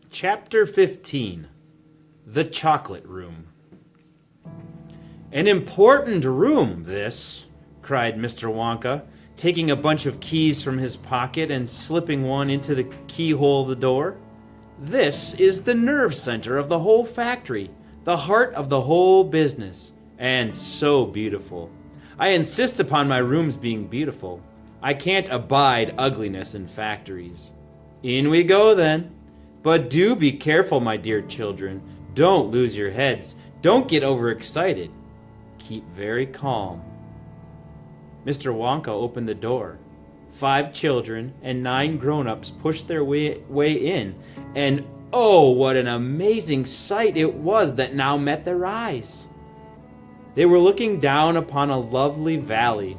Chapter 15 The Chocolate Room. "An important room, this," cried Mr. Wonka, taking a bunch of keys from his pocket and slipping one into the keyhole of the door. "This is the nerve center of the whole factory, the heart of the whole business, and so beautiful. I insist upon my rooms being beautiful. I can't abide ugliness in factories. In we go, then. But do be careful, my dear children. Don't lose your heads. Don't get overexcited. Keep very calm." Mr. Wonka opened the door. 5 children and 9 grown-ups pushed their way in, and oh, what an amazing sight it was that now met their eyes. They were looking down upon a lovely valley.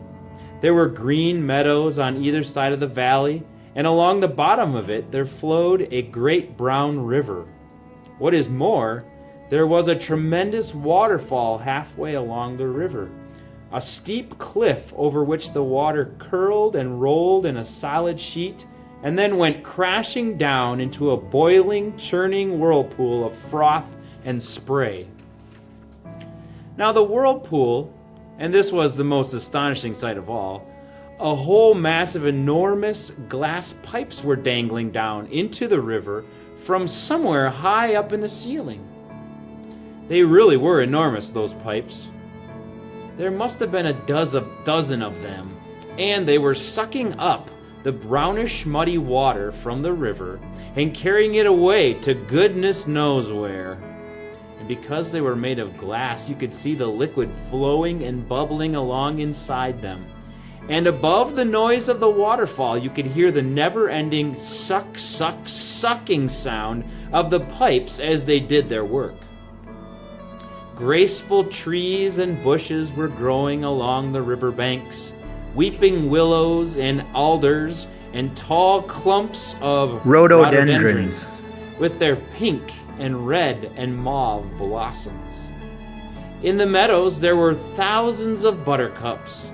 There were green meadows on either side of the valley, and along the bottom of it there flowed a great brown river. What is more, there was a tremendous waterfall halfway along the river, a steep cliff over which the water curled and rolled in a solid sheet, and then went crashing down into a boiling, churning whirlpool of froth and spray. Now the whirlpool, and this was the most astonishing sight of all, a whole mass of enormous glass pipes were dangling down into the river from somewhere high up in the ceiling. They really were enormous, those pipes. There must have been a dozen of them, and they were sucking up the brownish muddy water from the river and carrying it away to goodness knows where. And because they were made of glass, you could see the liquid flowing and bubbling along inside them. And above the noise of the waterfall, you could hear the never-ending sucking sound of the pipes as they did their work. Graceful trees and bushes were growing along the river banks, weeping willows and alders and tall clumps of rhododendrons with their pink and red and mauve blossoms. In the meadows there were thousands of buttercups.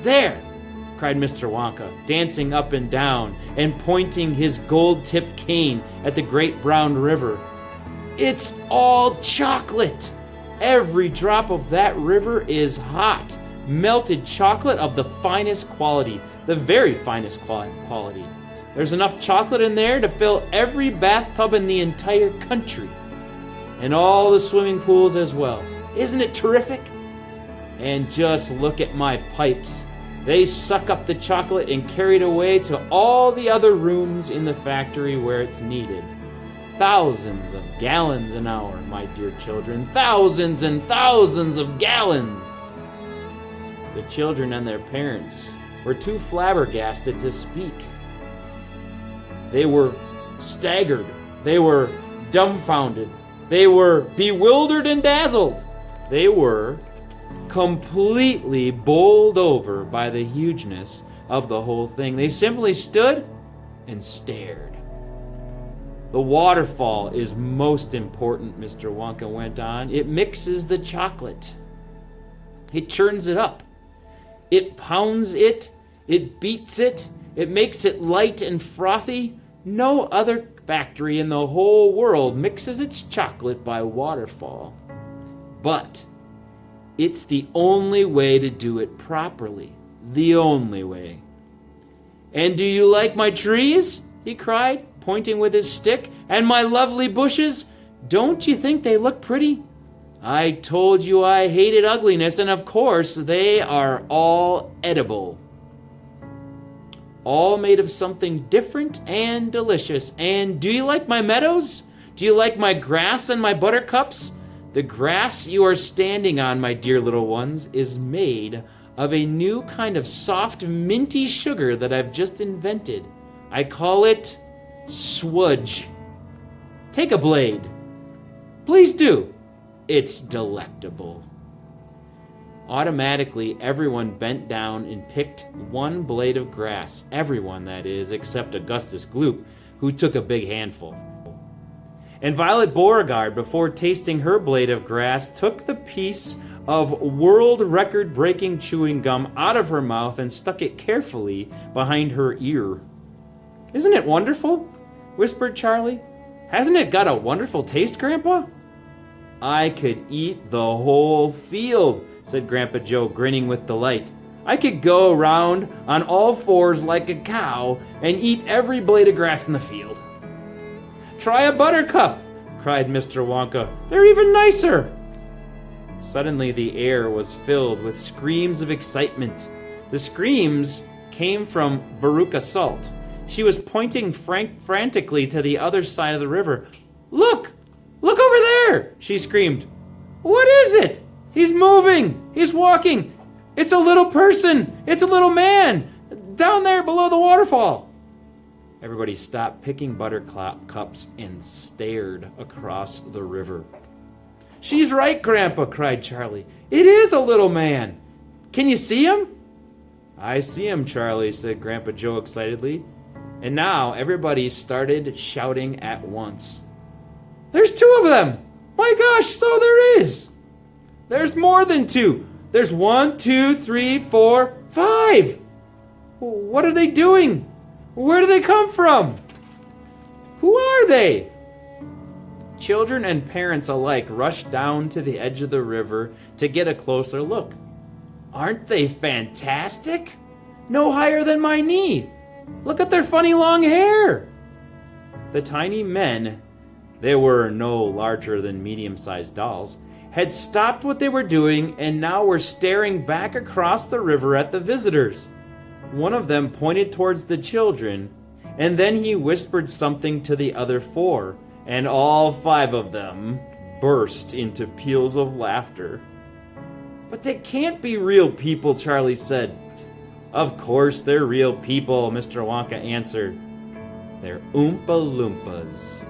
"There!" cried Mr. Wonka, dancing up and down and pointing his gold-tipped cane at the great brown river. "It's all chocolate! Every drop of that river is hot, melted chocolate of the finest quality, the very finest quality. There's enough chocolate in there to fill every bathtub in the entire country, and all the swimming pools as well. Isn't it terrific? And just look at my pipes. They suck up the chocolate and carry it away to all the other rooms in the factory where it's needed. Thousands of gallons an hour, my dear children. Thousands and thousands of gallons." The children and their parents were too flabbergasted to speak. They were staggered. They were dumbfounded. They were bewildered and dazzled. They were completely bowled over by the hugeness of the whole thing. They simply stood and stared. "The waterfall is most important," Mr. Wonka went on. "It mixes the chocolate. It churns it up. It pounds it. It beats it. It makes it light and frothy. No other factory in the whole world mixes its chocolate by waterfall. But it's the only way to do it properly. The only way. And do you like my trees?" he cried, pointing with his stick. "And my lovely bushes? Don't you think they look pretty? I told you I hated ugliness, and of course they are all edible. All made of something different and delicious. And do you like my meadows? Do you like my grass and my buttercups? The grass you are standing on, my dear little ones, is made of a new kind of soft, minty sugar that I've just invented. I call it swudge. Take a blade. Please do. It's delectable." Automatically, everyone bent down and picked one blade of grass. Everyone, that is, except Augustus Gloop, who took a big handful. And Violet Beauregard, before tasting her blade of grass, took the piece of world record-breaking chewing gum out of her mouth and stuck it carefully behind her ear. "Isn't it wonderful?" whispered Charlie. Hasn't it got a wonderful taste, Grandpa? I could eat the whole field, said Grandpa Joe, grinning with delight. I could go around on all fours like a cow and eat every blade of grass in the field. Try a buttercup, cried Mr. Wonka. They're even nicer. Suddenly the air was filled with screams of excitement. The screams came from Veruca Salt. She was pointing frantically to the other side of the river. Look! Look over there! She screamed. What is it? He's moving! He's walking! It's a little person! It's a little man! Down there below the waterfall! Everybody stopped picking buttercups and stared across the river. She's right, Grandpa, cried Charlie. It is a little man. Can you see him? I see him, Charlie, said Grandpa Joe excitedly. And now everybody started shouting at once. There's two of them! My gosh, so there is! There's more than two. There's 1, 2, 3, 4, 5. What are they doing? Where do they come from? Who are they? Children and parents alike rushed down to the edge of the river to get a closer look. Aren't they fantastic? No higher than my knee. Look at their funny long hair. The tiny men, they were no larger than medium-sized dolls, had stopped what they were doing and now were staring back across the river at the visitors. One of them pointed towards the children, and then he whispered something to the other 4, and all 5 of them burst into peals of laughter. But they can't be real people, Charlie said. Of course they're real people, Mr. Wonka answered. They're Oompa Loompas.